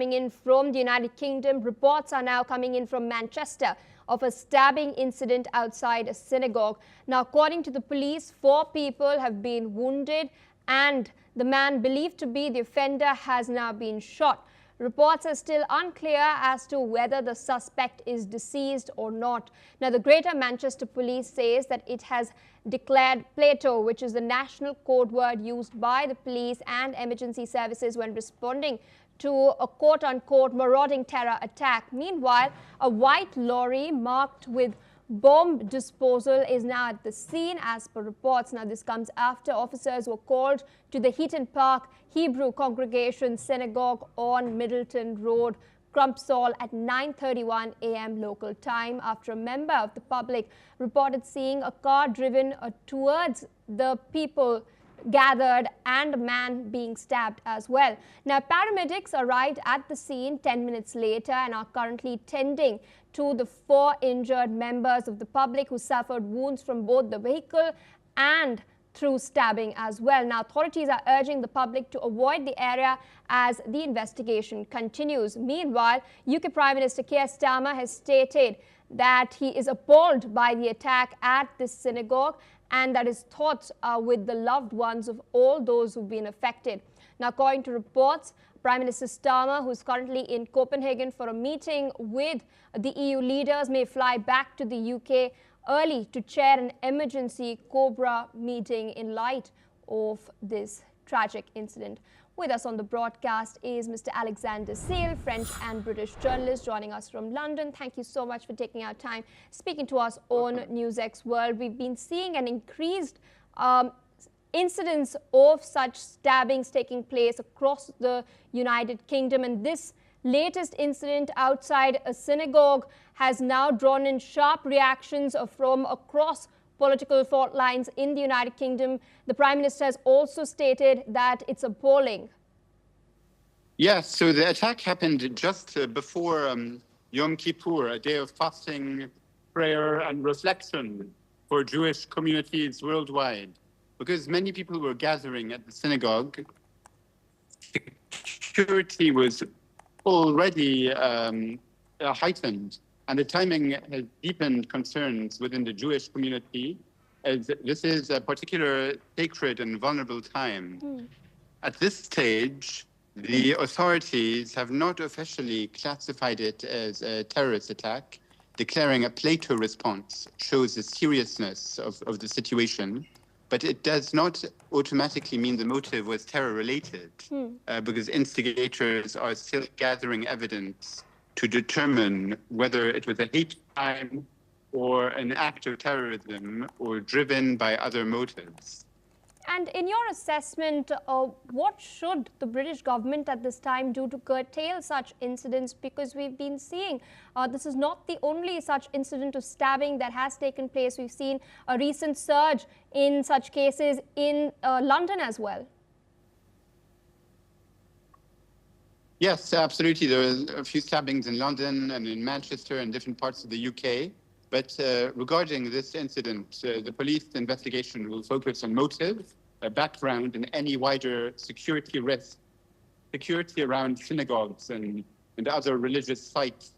coming in from the United Kingdom. Reports are now coming in from Manchester of a stabbing incident outside a synagogue. Now, according to the police, 4 people have been wounded and the man believed to be the offender has now been shot. Reports are still unclear as to whether the suspect is deceased or not. Now, the Greater Manchester Police says that it has declared Plato, which is the national code word used by the police and emergency services when responding to a quote-unquote marauding terror attack. Meanwhile, a white lorry marked with bomb disposal is now at the scene as per reports. Now, this comes after officers were called to the Heaton Park Hebrew Congregation Synagogue on Middleton Road, Crumpsall at 9:31 a.m. local time after a member of the public reported seeing a car driven towards the people gathered and a man being stabbed as well. Now, paramedics arrived at the scene 10 minutes later and are currently tending to the 4 injured members of the public who suffered wounds from both the vehicle and through stabbing as well. Now, authorities are urging the public to avoid the area as the investigation continues. Meanwhile, UK Prime Minister Keir Starmer has stated that he is appalled by the attack at this synagogue and that his thoughts are with the loved ones of all those who've been affected. Now, according to reports, Prime Minister Starmer, who is currently in Copenhagen for a meeting with the EU leaders, may fly back to the UK early to chair an emergency COBRA meeting in light of this tragic incident. With us on the broadcast is Mr. Alexander Sale, French and British journalist, joining us from London. Thank you so much for taking our time speaking to us on NewsX World. We've been seeing an increased incidence of such stabbings taking place across the United Kingdom, and this latest incident outside a synagogue has now drawn in sharp reactions from across political fault lines in the United Kingdom. The Prime Minister has also stated that it's appalling. Yes, so the attack happened just before Yom Kippur, a day of fasting, prayer and reflection for Jewish communities worldwide. Because many people were gathering at the synagogue, security was already heightened, and the timing has deepened concerns within the Jewish community, as this is a particular sacred and vulnerable time. At this stage, the authorities have not officially classified it as a terrorist attack. Declaring a Plato response shows the seriousness of the situation, but it does not automatically mean the motive was terror-related, because instigators are still gathering evidence to determine whether it was a hate crime or an act of terrorism or driven by other motives. And in your assessment, what should the British government at this time do to curtail such incidents? Because we've been seeing this is not the only such incident of stabbing that has taken place. We've seen a recent surge in such cases in London as well. Yes, absolutely. There were a few stabbings in London and in Manchester and different parts of the UK. But regarding this incident, the police investigation will focus on motive, background, and any wider security risk. Security around synagogues and other religious sites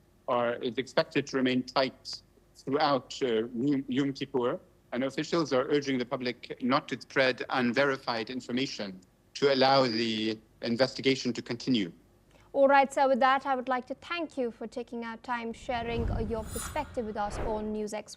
is expected to remain tight throughout Yom Kippur, and officials are urging the public not to spread unverified information to allow the investigation to continue. All right, sir, with that, I would like to thank you for taking our time sharing your perspective with us on NewsX.